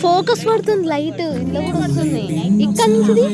Focus పడుతుంది light ఇంట్లో కూడా వస్తుంది ఇక్కడ నుంచి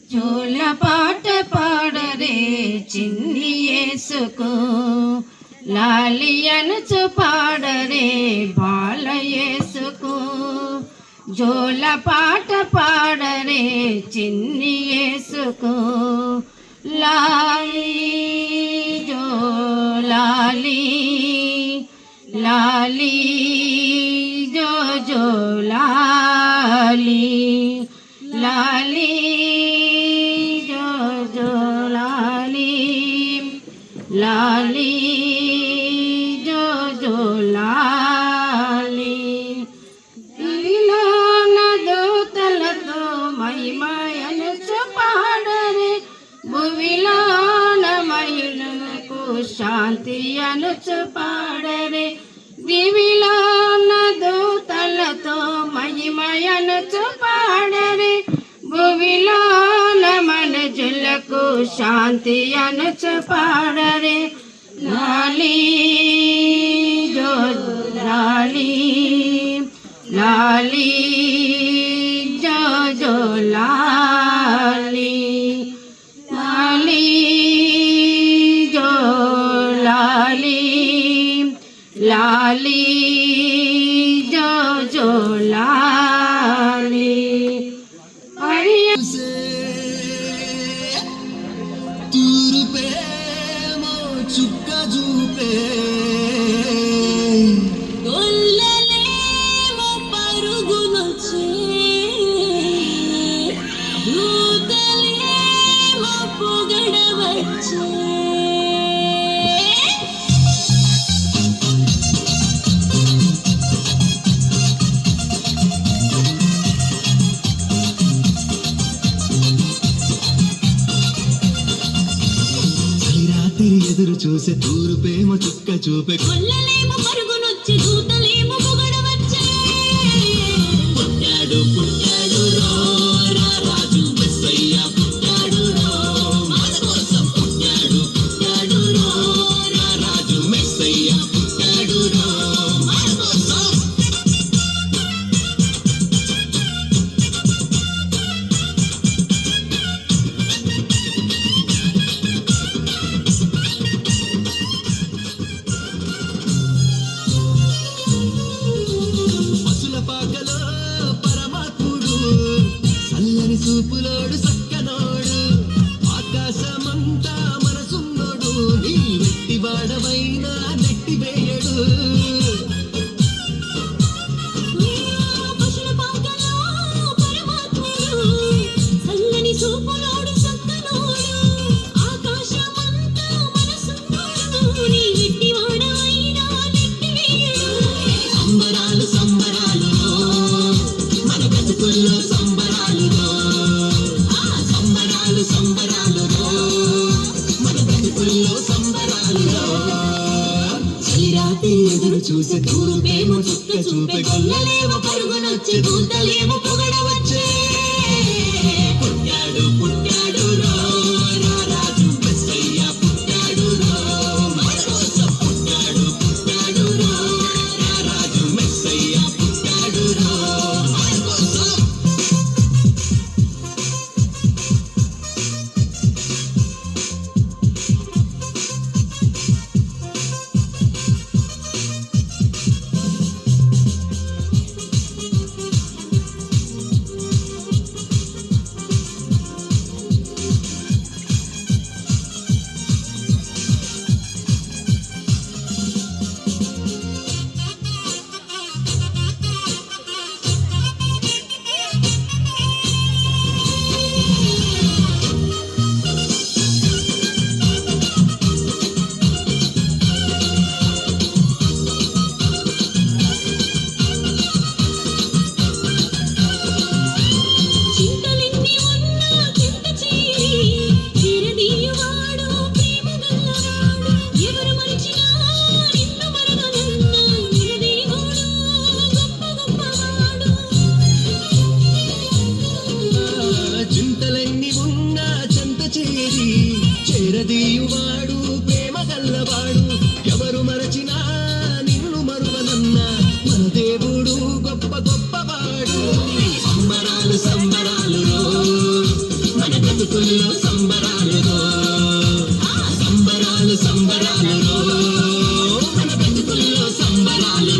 జోల పాట పాడరే చిన్ని యేసుకు లాలి అనుచు పాడరే బాల యేసుకు జోల పాట పాడరే చిన్ని యేసుకు లాలి జో లాలి లాలి జో జో లాలి లాలి లాలి జో జో లాలి దివిలోన దూతలతో మహిమయనుచు పాడరే భువిలోన మహిళలకు శాంతి అనుచు పాడరే దివిలోన దూతలతో మహిమయనుచు పాడరే భువిలోన మనుజులకు శాంతి అనుచు పాడరే లాలి జో లాలి లాలి జో జో లాలి లాలి జో లాలి లాలి జో జో లాలి చుక్క చూపే గొల్లలేమో పరుగునొచ్చే రాత్రి ఎదురు చూసే తూర్పేమో చుక్క చూపే కొల్లలేమో పరుగునొచ్చి దూతలేమో పొగడవచ్చే పుట్టాడు పుట్టాడు రో రా రాజు మెస్సయ్య పుట్టాడు రో మన కోసం పుట్టాడు పుట్టాడు రో రా రాజు మెస్సయ్య పుట్టాడు రో మన కోసం పసుల పాకలో పరమాత్ముడు చల్లని చూపులోడు సక్కనోడు ఆకాశమంతా మనసున్నోడు నీ వెట్టి వాడవైనా నెట్టి వేయడు పశుల పాకలో పరమాత్ముడు చల్లని చూపులోడు చక్కనోడు ఆకాశమంతా మనసున్నోడు నీ వెట్టివాడవైనా నెట్టివేయడు సంబరాలు సంబరాలు మన బ్రతుకుల్లో సంబరాలు సంబరాలు సంబరాలు మన బ్రతుకుల్లో సంబరాలు చలిరాత్రి ఎదురు చూసే తూర్పేమో చుక్క చూపే గొల్లలేమో పరుగునొచ్చే దూతలేమో పొగడవచ్చే పుట్టాడు పుట్టాడు రో రా రాజు మెస్సయ్య పుట్టాడు రో మన కోసం పుట్టాడు పుట్టాడు రో రా రాజు మెస్సయ్య పుట్టాడు రో మన కోసం చింతలెన్ని ఉన్నా చింత చేరి చిరదీయువాడు ప్రేమ గల్లవాడు ఎవరు మరిచినా నిన్ను మరవనన్నా నిలదేవాడు గొప్ప గొప్పవాడు చింతలన్నీ ఉన్నా చెంత చేరి చేరదీయువాడు ప్రేమ గల్లవాడు ఎవరు మరచినా నిన్ను మరువనన్నా మన దేవుడు గొప్ప గొప్పవాడు సంబరాలు సంబరాలు మన బ్రతుకుల్లో సంబరాలు సంబరాలు సంబరాలు మన బ్రతుకుల్లో సంబరాలు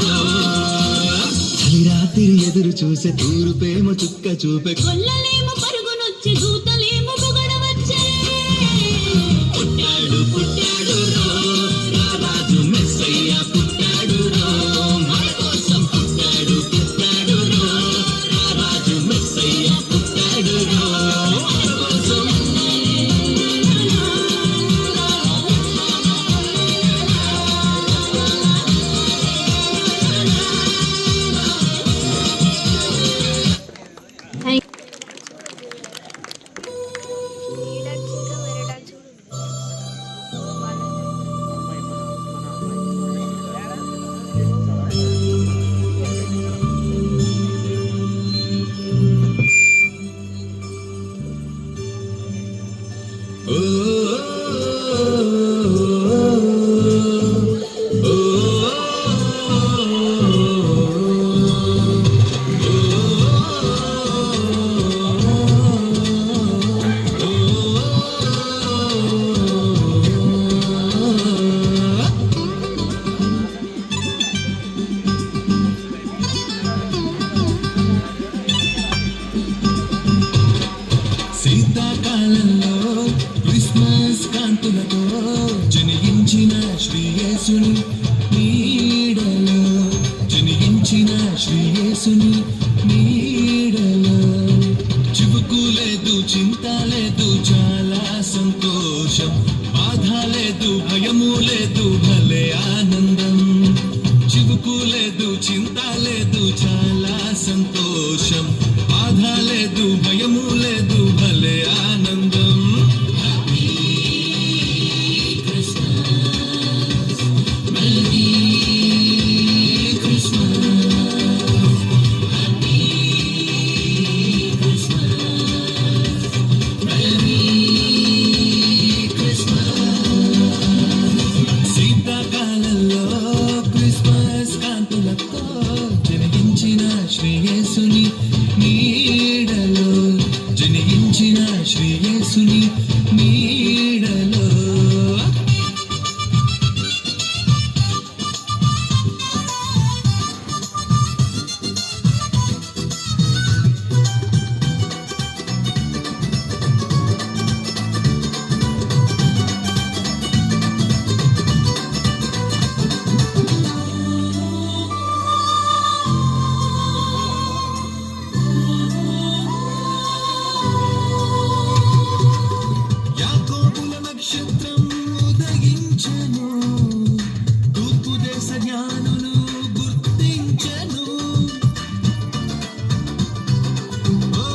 చలిరాత్రి ఎదురు చూసే తూర్పేమో చుక్క చూపే కొల్లలేమో పరుగునొచ్చి దూతలేమో పొగడవచ్చే పుట్టాడు పుట్టాడు రో రా రాజు మెస్సయ్య పుట్టాడు రో మన కోసం పుట్టాడు పుట్టాడు రో రా రాజు మెస్సయ్య పుట్టాడు రో మన కోసం ఓ శీతాకాలంలో క్రిస్మస్ కాంతులతో జనించిన శ్రీయేసుని నీడలో జనించిన శ్రీయేసుని నీడలో చివుకు లేదు చింత లేదు చాలా సంతోషం బాధ లేదు భయము లేదు భలే ఆనందం చివుకు లేదు చింత లేదు చాలా సంతోషం బాధ లేదు భయము లేదు భలే ఆనందం హ్యాపీ క్రిస్మస్ యేసుని నీడలో యాకోబుల నక్షత్రం ఉదయించెను, తూర్పు దేశ జ్ఞానులు గుర్తించెను. ఓ,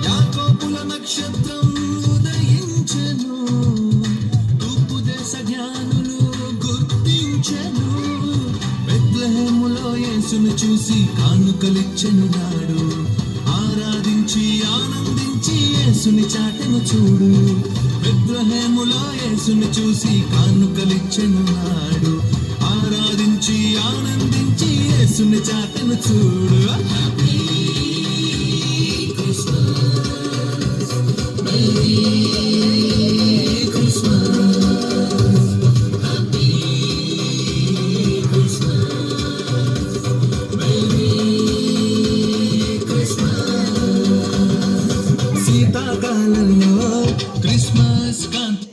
యాకోబుల నక్షత్రం ఉదయించెను, తూర్పు దేశ జ్ఞానులు గుర్తించెను. బెత్లెహేములో యేసును చూసి కానుకలిచ్చెను నాడు, ఆరాధించి ఆనందించి యేసుని చాటెను చూడు. బెత్లెహేములో యేసుని చూసి కానుకలిచ్చెను నాడు, ఆరాధించి ఆనందించి యేసుని చాటెను చూడు. Happy Christmas, merry Christmas, happy Christmas, merry శీతాకాలంలో క్రిస్మస్ కాంతి.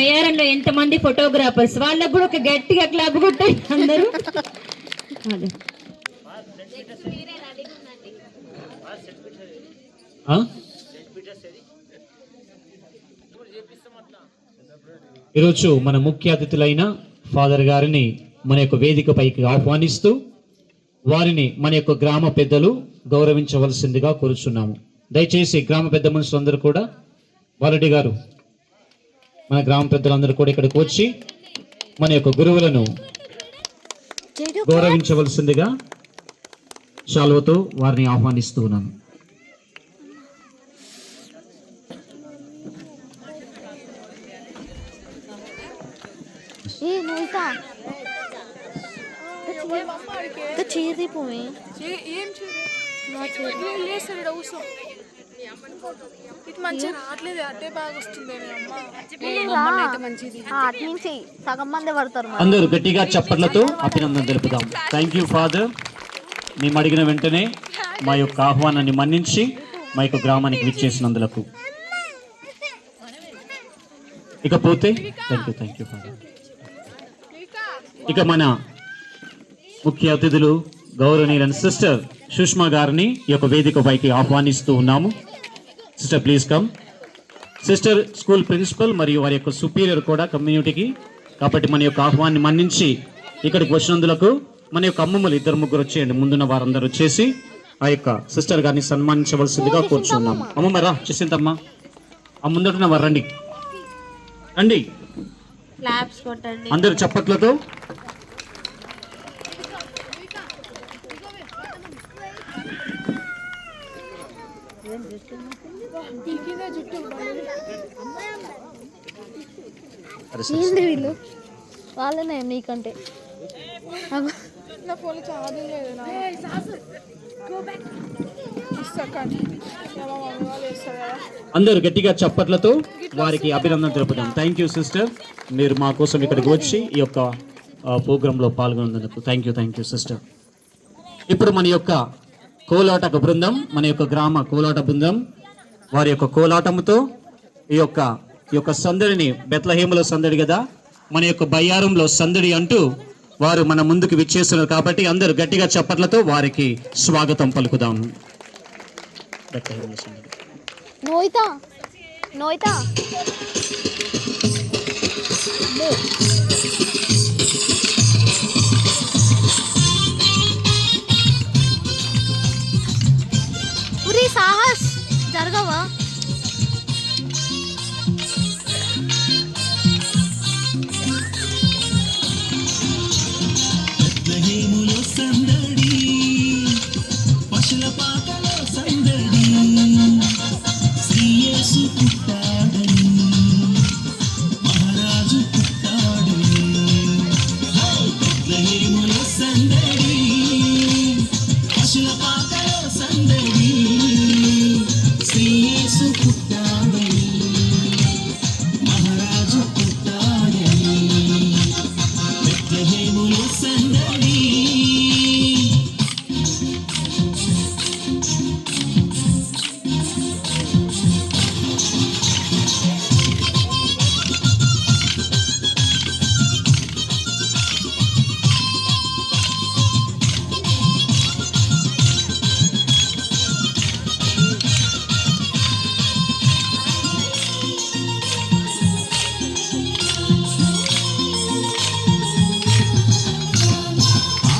బయ్యారంలో ఎంతమంది ఫోటోగ్రాఫర్స్, వాళ్ళకు కూడా ఒక గట్టిగా క్లబ్ కొట్టాయి అందరూ. అదే. ఈరోజు మన ముఖ్య అతిథులైన ఫాదర్ గారిని మన యొక్క వేదికపైకి ఆహ్వానిస్తూ వారిని మన యొక్క గ్రామ పెద్దలు గౌరవించవలసిందిగా కోరుచున్నాము. దయచేసి గ్రామ పెద్ద మనుషులందరూ కూడా, వాలడి గారు, మన గ్రామ పెద్దలందరూ కూడా ఇక్కడికి వచ్చి మన యొక్క గురువులను గౌరవించవలసిందిగా శాలువతో వారిని ఆహ్వానిస్తూ ఉన్నాను. అందరూ గట్టిగా చప్పట్లతో అభినందన తెలుపుదాం. Thank you father. మేము అడిగిన వెంటనే మా యొక్క ఆహ్వానాన్ని మన్నించి మా యొక్క గ్రామానికి విచ్చేసినందులకు. ఇకపోతే థ్యాంక్ యూ ఫాదర్. ఇక మన ముఖ్య అతిథులు గౌరవనీయులైన సిస్టర్ సుష్మా గారిని ఈ యొక్క వేదికపైకి ఆహ్వానిస్తూ ఉన్నాము. Sister please come. Sister school principal మరియు వారి యొక్క సుపీరియర్ కూడా కమ్యూనిటీకి, కాబట్టి మన యొక్క ఆహ్వాన్ని మన్నించి ఇక్కడికి వచ్చినందులకు మన యొక్క అమ్మమ్మలు 2-3 వచ్చేయండి. ముందున్న వారందరూ వచ్చేసి ఆ యొక్క సిస్టర్ గారిని సన్మానించవలసిందిగా కోరుచున్నాము. అమ్మమ్మ రా, చేసిందమ్మా, ఆ ముందట వారు రండి, రండి అందరు చప్పట్లతో. వీళ్ళు వాళ్ళనే నీకంటే అందరూ గట్టిగా చప్పట్లతో వారికి అభినందన తెలుపుదాం. థ్యాంక్ యూ సిస్టర్, మీరు మా కోసం ఇక్కడికి వచ్చి ఈ యొక్క ప్రోగ్రాంలో పాల్గొన్నందుకు థ్యాంక్ యూ సిస్టర్. ఇప్పుడు మన యొక్క కోలాట బృందం, మన యొక్క గ్రామ కోలాట బృందం వారి యొక్క కోలాటంతో ఈ యొక్క సందడిని, బెత్లహేములో సందడి కదా, మన యొక్క బయ్యారంలో సందడి అంటూ వారు మన ముందుకు విచ్చేస్తున్నారు. కాబట్టి అందరూ గట్టిగా చప్పట్లతో వారికి స్వాగతం పలుకుదాము. నోయితా ఉరి సాహస్ జరగవా? బెత్లెహేములో సందడి, పశుల పాకలో సందడి, శ్రీ యేసు పుట్టాడని, మహారాజు పుట్టాడని. బెత్లెహేములో సందడి, పశుల పాకలో సందడి, శ్రీ యేసు పుట్టాడని, మహారాజు పుట్టాడని. బెత్లెహేములో సందడి.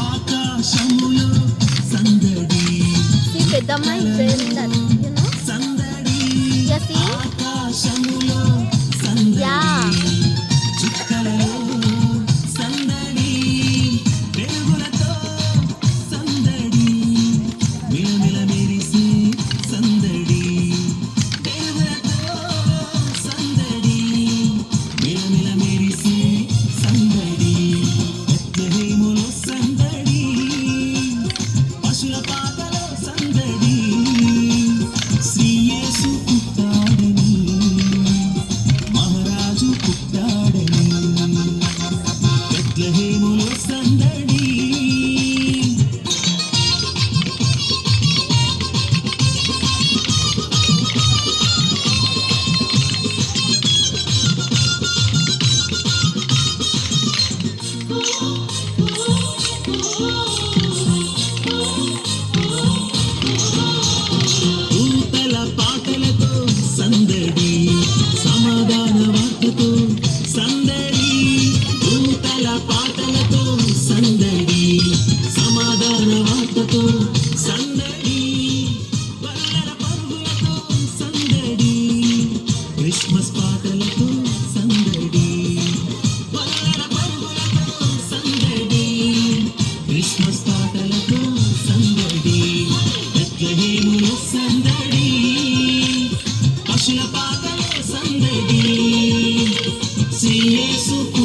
ఆకాశములో సందడి, పెద్దమ్మాయి సందడి, ఆకాశములో సందడి, చుక్కలలో సందడి, వెలుగులతో సందడి, మిలమిల మెరిసే సందడి, వెలుగులతో సందడి, మిలమిల మెరిసే సందడి. బెత్లెహేములో సందడి, పశుల పాకలో సందడి,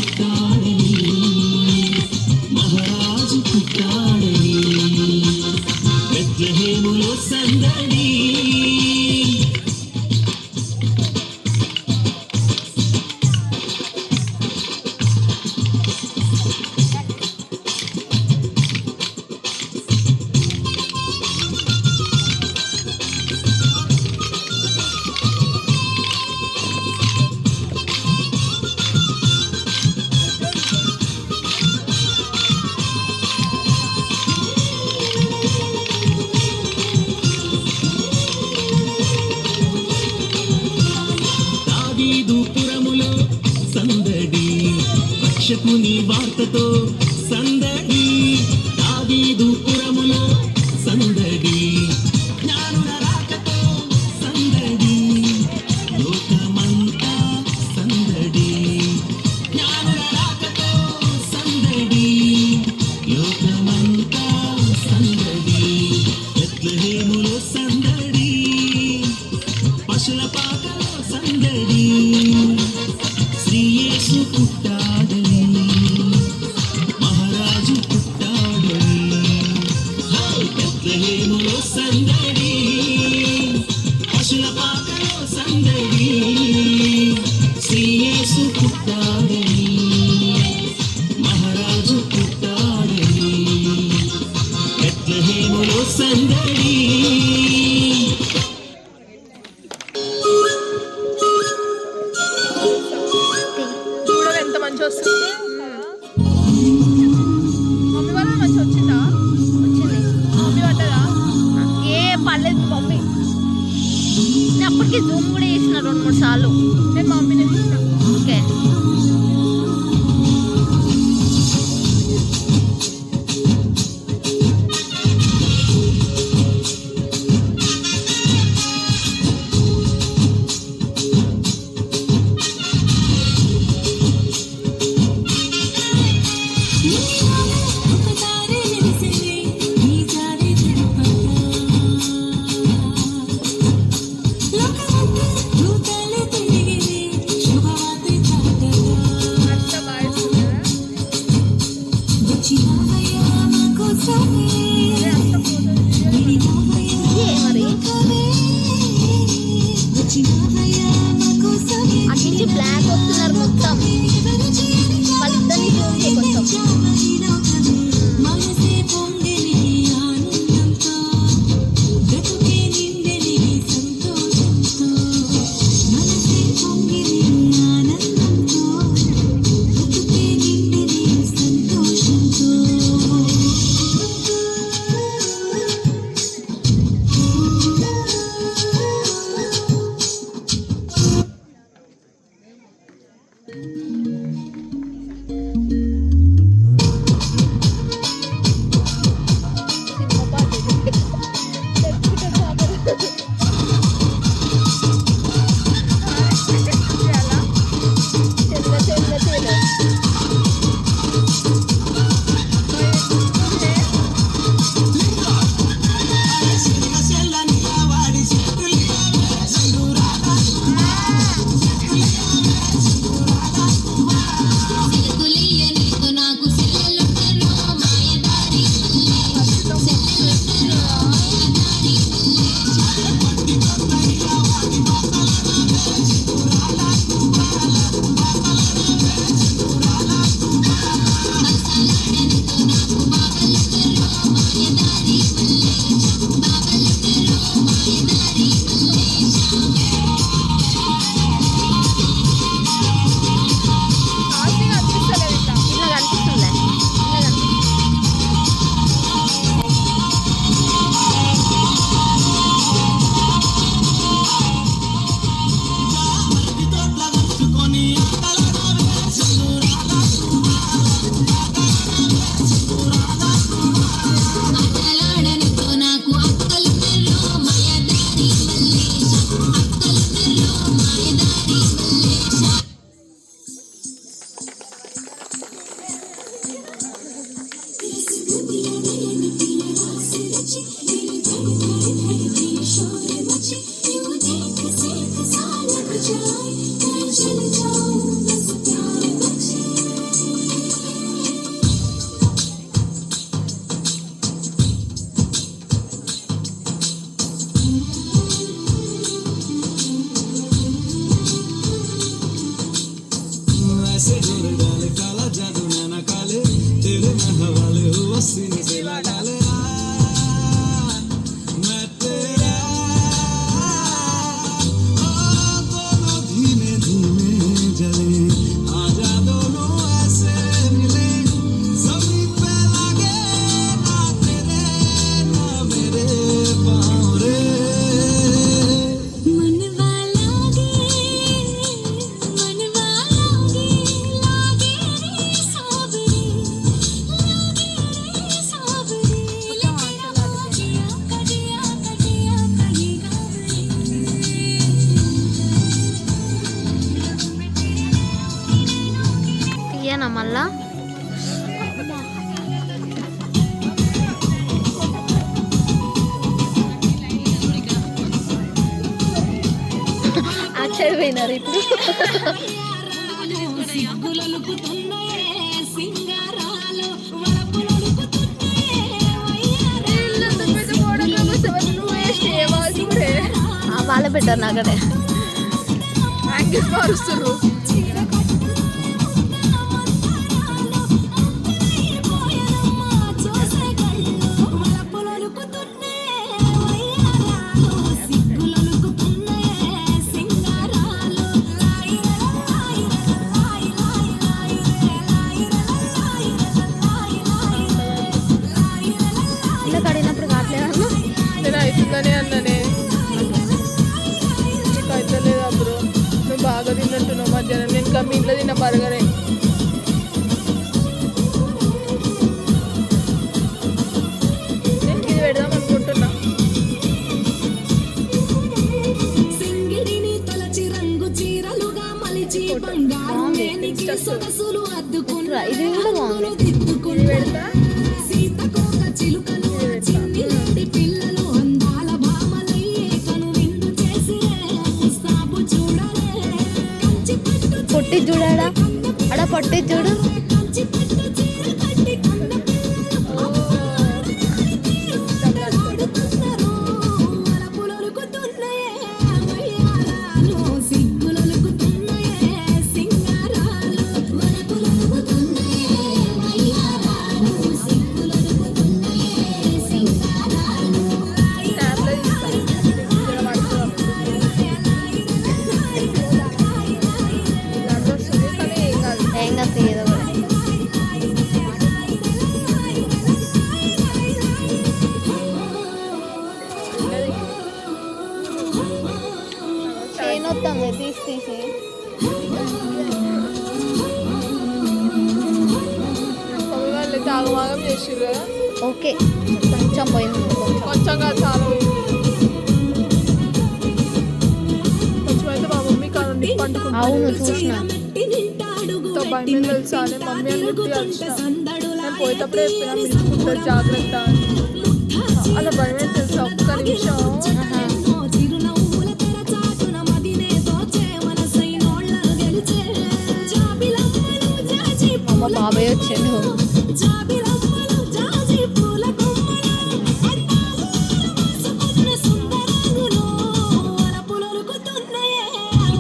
పుట్టాడని మహారాజు పుట్టాడని బెత్లెహేములో సందడి దావీదుపురములో సందడి రక్షకుని వార్తతో సందడి దావీదుపురములో సందడి జ్ఞానుల రాకతో సందడి లోకమంతా సందడి జ్ఞానుల రాకతో సందడి లోకమంతా సందడి బెత్లెహేములో సందడి పశుల పాకలో సందడి శ్రీ యేసు పుట్టాడని మహారాజు పుట్టాడని బెత్లెహేములో సందడి పశుల పాకలో సందడి శ్రీ యేసు పుట్టాడని మహారాజు పుట్టాడని బెత్లెహేములో సందడి చూడగా ఎంత మంచి వస్తుంది. మమ్మీ వాళ్ళ మంచి వచ్చిందా? వచ్చింది. మమ్మీ పడ్డదా? ఏ పర్లేదు మమ్మీ. నేను అప్పటికి జూమ్ కూడా చేసిన 2-3 సార్లు. నేను మమ్మీని తీసిన. ఓకే. ఒకసారి నిలిసింది ఈ జారి తిరుపతి లోకమంతా దూతలు తిరిగింది శుభవార్త చాటగా అంత బాగా ఇస్తుంది కదా? వచ్చినావయ్యా మా కోసమే విడినావయ్యా మరి వచ్చినావయ్యా మా కోసమే అట్నుంచి బ్లాక్ వస్తున్నారు మొత్తం. వాళ్ళిద్దరిని జూమ్ చేయి కొంచెం. మనసే పొంగిని ఆనందంతో బ్రతుకే నిండెని సంతోషంతో మనసే పొంగిని ఆనందంతో బ్రతుకే నిండెని సంతోషంతో తీయనా మళ్ళా ఆశ్చర్యపోయినారు ఇప్పుడు. వాళ్ళే పెట్టారు నాకనే యాంగిల్స్ మారుస్తారు. ఇలా కడిగినప్పుడు కావట్లేదన్నా నేను అవుతుందని అన్ననే అవుతలేదు అప్పుడు. నువ్వు బాగా తిన్నట్టున్నావు మధ్యాహ్నం. నేను ఇంకా మీ ఇంట్లో తిన్న బర్గరే. నేను ఇది పెడదాం అనుకుంటున్నా. సింగిడిని తలచి రంగు చీరలుగా మలిచి బంగారు మేనికి సొగసులు అద్దుకుని ఇది కూడా బాగుంది. ఇది పెడతా. సీతకోక చిలుకలు చిన్ని నుండి పిల్లలు అందాల భామలయ్యే కను విందు చేసిరే ముస్తాబు చూడలే కంచి పట్టు పొట్టి చూడాడా అడ పొట్టి చూడు కంచి పట్టు చీర కట్టి కన్న పిల్లలు వలపులొలుకుతున్నాయే వయ్యారాలు సిగ్గులొలుకుతున్నాయే సింగారాలు వలపులొలుకుతున్నాయే వయ్యారాలు సిగ్గులొలుకుతున్నాయే సింగారాలు ట్యాబ్లో ఇస్తాను. ఇక్కడ పడుతున్నాం. బ్లడ్ వస్తుంది కానీ ఏం కాదు. ఏం కాదు తీయదు కూడా. చేయను వస్తుంది తీసి తీసి మమ్మీ వాళ్ళు అయితే ఆగమాగం చేసిర్రు కదా. ఓకే కొంచెం పోయింది కొంచెం. కొంచెం కాదు చాలా పోయింది. కొంచెం అయితే మా మమ్మీ కాదు నిప్పు అంటుకుంటుంది. అవును చూసిన భయం మీద తెలుసా అని మమ్మీ అని గుర్తు కలిసిన. నేను పోయేటప్పుడే చెప్పినా పిలుచుకుంటారు జాగ్రత్త అని. అలా భయం మీద తెలుసా ఒక్క నిమిషం. చిరునవ్వుల తెర చాటున మదినే తోచే మనసైనోళ్ళను గెలిచే జాబిలమ్మలు జాజి అమ్మ బాబాయ్ వచ్చిండు. జాబిలమ్మలు జాజి పూల కొమ్మలు అన్నాసుకున్న సుందరంగులు వలపులొలుకుతున్నాయే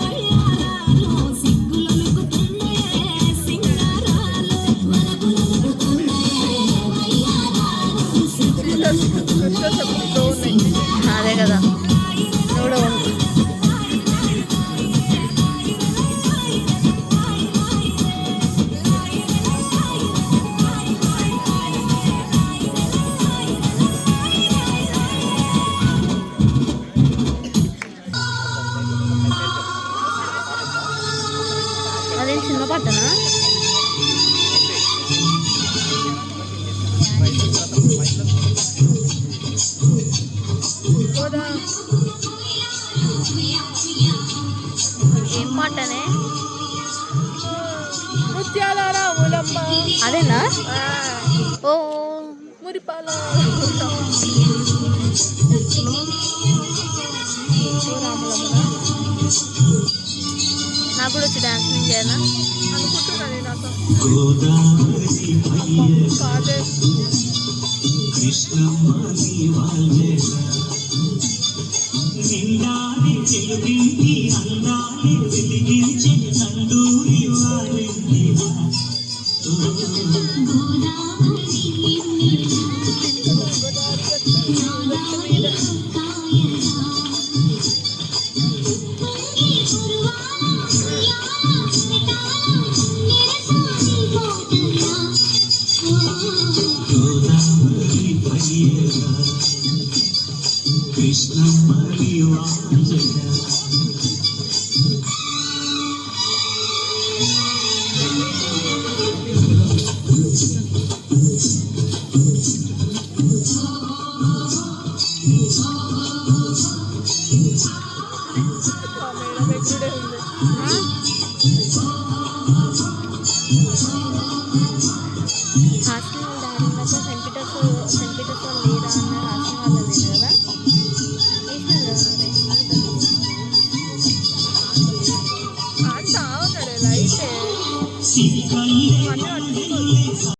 వయ్యారాలు సిగ్గులొలుకుతున్నాయే సింగారాలు వలపులొలుకుతున్నాయే వయ్యారాలు చెప్పుకుంటూ ఉన్నాయి. అదే కదా చూడు అదేం చిన్న పట్టనా పోదా. ఏం పాటనే ముత్యాల రాములమ్మ. అదేనా ఆ, ఓ మురిపాల నాకు కూడా వచ్చి డాన్స్ చేయనా అనుకుంటున్నా నేను అసలు. గోదావరి కాదే కృష్ణమ్మ నీవాళ్ళేనా నిండాలి చెలుగింటి అందాలి వెలిగించే నందూరి వారెందిరా గోదావరి